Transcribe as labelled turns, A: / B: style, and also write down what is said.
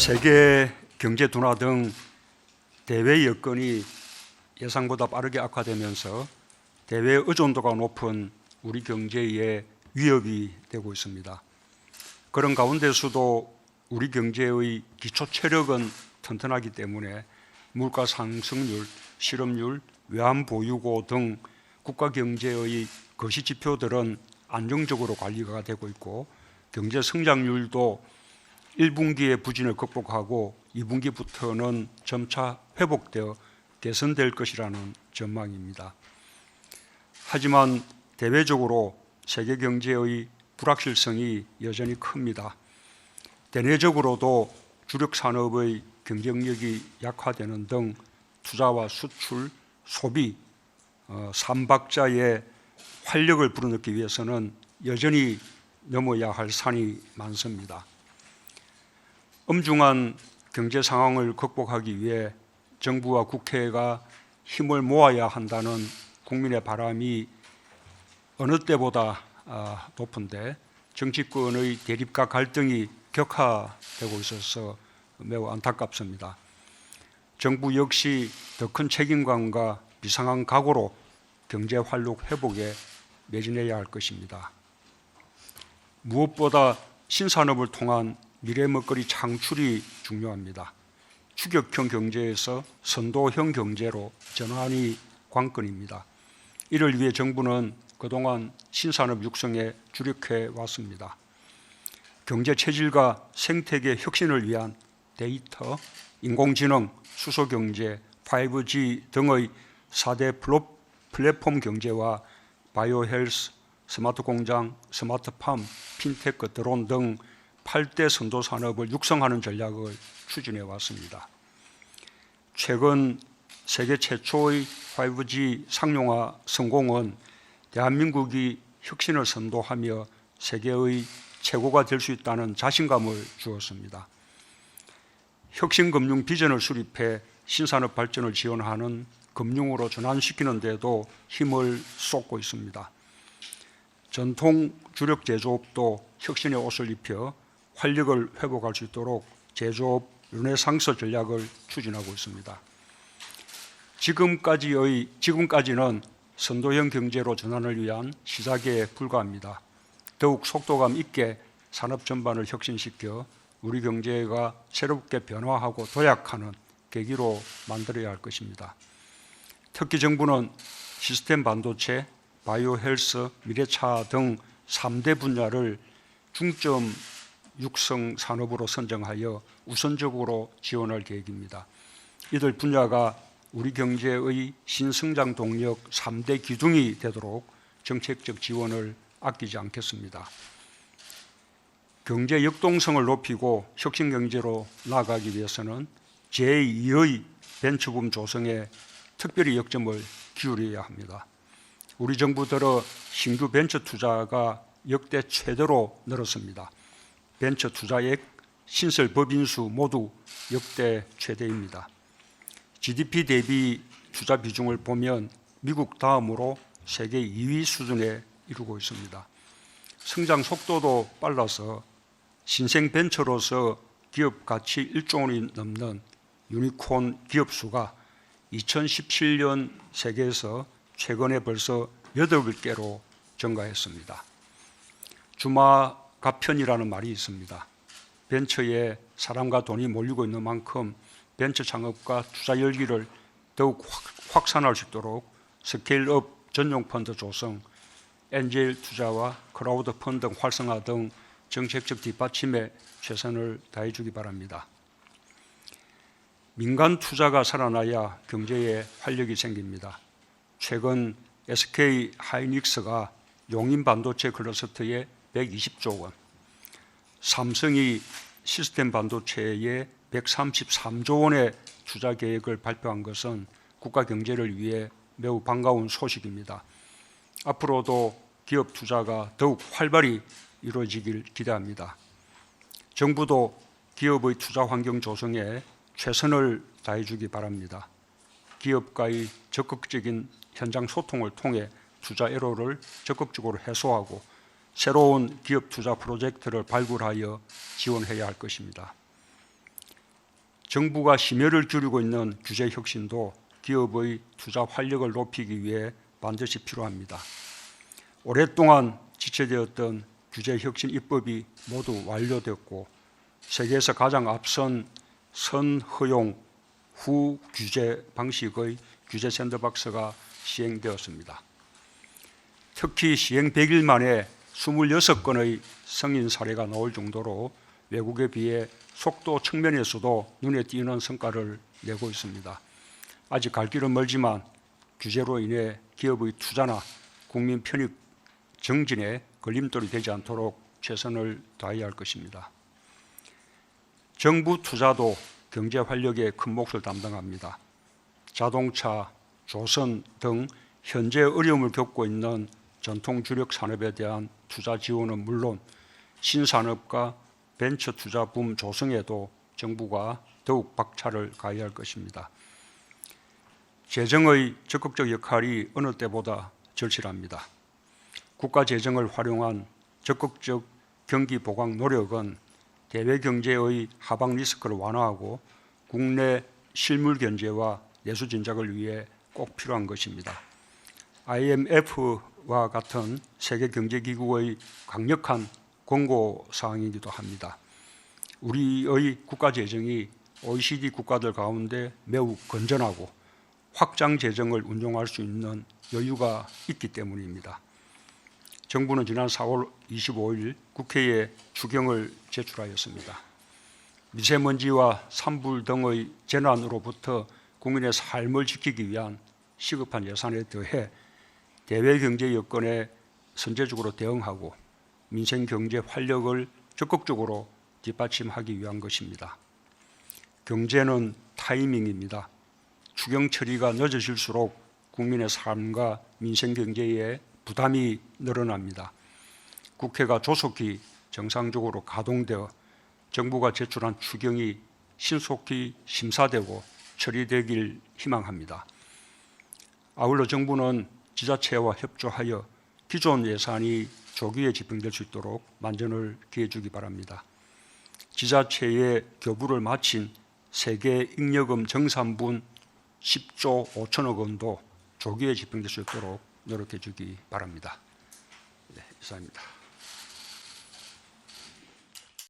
A: 세계 경제 둔화 등 대외 여건이 예상보다 빠르게 악화되면서 대외 의존도가 높은 우리 경제에 위협이 되고 있습니다. 그런 가운데서도 우리 경제의 기초 체력은 튼튼하기 때문에 물가 상승률, 실업률, 외환 보유고 등 국가 경제의 거시 지표들은 안정적으로 관리가 되고 있고 경제 성장률도 1분기의 부진을 극복하고 2분기부터는 점차 회복되어 개선될 것이라는 전망입니다. 하지만 대외적으로 세계 경제의 불확실성이 여전히 큽니다. 대내적으로도 주력 산업의 경쟁력이 약화되는 등 투자와 수출, 소비, 삼박자의 활력을 불어넣기 위해서는 여전히 넘어야 할 산이 많습니다. 엄중한 경제 상황을 극복하기 위해 정부와 국회가 힘을 모아야 한다는 국민의 바람이 어느 때보다 높은데 정치권의 대립과 갈등이 격화되고 있어서 매우 안타깝습니다. 정부 역시 더 큰 책임감과 비상한 각오로 경제 활력 회복에 매진해야 할 것입니다. 무엇보다 신산업을 통한 미래 먹거리 창출이 중요합니다. 추격형 경제에서 선도형 경제로 전환이 관건입니다. 이를 위해 정부는 그동안 신산업 육성에 주력해 왔습니다. 경제 체질과 생태계 혁신을 위한 데이터, 인공지능, 수소경제, 5G 등의 4대 플랫폼 경제와 바이오 헬스, 스마트 공장, 스마트팜, 핀테크, 드론 등 8대 선도 산업을 육성하는 전략을 추진해 왔습니다. 최근 세계 최초의 5G 상용화 성공은 대한민국이 혁신을 선도하며 세계의 최고가 될 수 있다는 자신감을 주었습니다. 혁신금융 비전을 수립해 신산업 발전을 지원하는 금융으로 전환시키는 데도 힘을 쏟고 있습니다. 전통 주력 제조업도 혁신의 옷을 입혀 활력을 회복할 수 있도록 제조업 르네상스 전략을 추진하고 있습니다. 지금까지는 선도형 경제로 전환을 위한 시작에 불과합니다. 더욱 속도감 있게 산업 전반을 혁신시켜 우리 경제가 새롭게 변화하고 도약하는 계기로 만들어야 할 것입니다. 특히 정부는 시스템 반도체, 바이오 헬스, 미래차 등 3대 분야를 중점 육성 산업으로 선정하여 우선적으로 지원할 계획입니다. 이들 분야가 우리 경제의 신성장 동력 3대 기둥이 되도록 정책적 지원을 아끼지 않겠습니다. 경제 역동성을 높이고 혁신 경제로 나아가기 위해서는 제2의 벤처붐 조성에 특별히 역점을 기울여야 합니다. 우리 정부 들어 신규 벤처 투자가 역대 최대로 늘었습니다. 벤처 투자액, 신설 법인수 모두 역대 최대입니다. GDP 대비 투자 비중을 보면 미국 다음으로 세계 2위 수준에 이르고 있습니다. 성장 속도도 빨라서 신생 벤처로서 기업 가치 1조 원이 넘는 유니콘 기업 수가 2017년 세계에서 최근에 벌써 8개로 증가했습니다. 주마가편이라는 말이 있습니다. 벤처에 사람과 돈이 몰리고 있는 만큼 벤처 창업과 투자 열기를 더욱 확산할 수 있도록 스케일업 전용 펀드 조성, 엔젤 투자와 크라우드 펀드 활성화 등 정책적 뒷받침에 최선을 다해 주기 바랍니다. 민간 투자가 살아나야 경제에 활력이 생깁니다. 최근 SK 하이닉스가 용인 반도체 클러스터에 120조 원, 삼성이 시스템 반도체에 133조 원의 투자 계획을 발표한 것은 국가 경제를 위해 매우 반가운 소식입니다. 앞으로도 기업 투자가 더욱 활발히 이루어지길 기대합니다. 정부도 기업의 투자 환경 조성에 최선을 다해 주기 바랍니다. 기업과의 적극적인 현장 소통을 통해 투자 애로를 적극적으로 해소하고 새로운 기업 투자 프로젝트를 발굴하여 지원해야 할 것입니다. 정부가 심혈을 기울이고 있는 규제 혁신도 기업의 투자 활력을 높이기 위해 반드시 필요합니다. 오랫동안 지체되었던 규제 혁신 입법이 모두 완료됐고 세계에서 가장 앞선 선허용 후 규제 방식의 규제 샌드박스가 시행되었습니다. 특히 시행 100일 만에 26건의 승인 사례가 나올 정도로 외국에 비해 속도 측면에서도 눈에 띄는 성과를 내고 있습니다. 아직 갈 길은 멀지만 규제로 인해 기업의 투자나 국민 편익 정진에 걸림돌이 되지 않도록 최선을 다해야 할 것입니다. 정부 투자도 경제 활력에 큰 몫을 담당합니다. 자동차, 조선 등 현재 어려움을 겪고 있는 전통 주력 산업에 대한 투자 지원은 물론 신산업과 벤처 투자 붐 조성에도 정부가 더욱 박차를 가해야 할 것입니다. 재정의 적극적 역할이 어느 때보다 절실합니다. 국가 재정을 활용한 적극적 경기 보강 노력은 대외 경제의 하방 리스크를 완화하고 국내 실물 견제와 내수 진작을 위해 꼭 필요한 것입니다. IMF와 같은 세계경제기구의 강력한 권고 사항이기도 합니다. 우리의 국가 재정이 OECD 국가들 가운데 매우 건전하고 확장 재정을 운용할 수 있는 여유가 있기 때문입니다. 정부는 지난 4월 25일 국회에 추경을 제출하였습니다. 미세먼지와 산불 등의 재난으로부터 국민의 삶을 지키기 위한 시급한 예산에 더해 대외 경제 여건에 선제적으로 대응하고 민생 경제 활력을 적극적으로 뒷받침하기 위한 것입니다. 경제는 타이밍입니다. 추경 처리가 늦어질수록 국민의 삶과 민생 경제에 부담이 늘어납니다. 국회가 조속히 정상적으로 가동되어 정부가 제출한 추경이 신속히 심사되고 처리되길 희망합니다. 아울러 정부는 지자체와 협조하여 기존 예산이 조기에 집행될 수 있도록 만전을 기해 주기 바랍니다. 지자체의 교부를 마친 세계 잉여금 정산분 10조 5천억 원도 조기에 집행될 수 있도록 노력해 주기 바랍니다. 네, 이상입니다.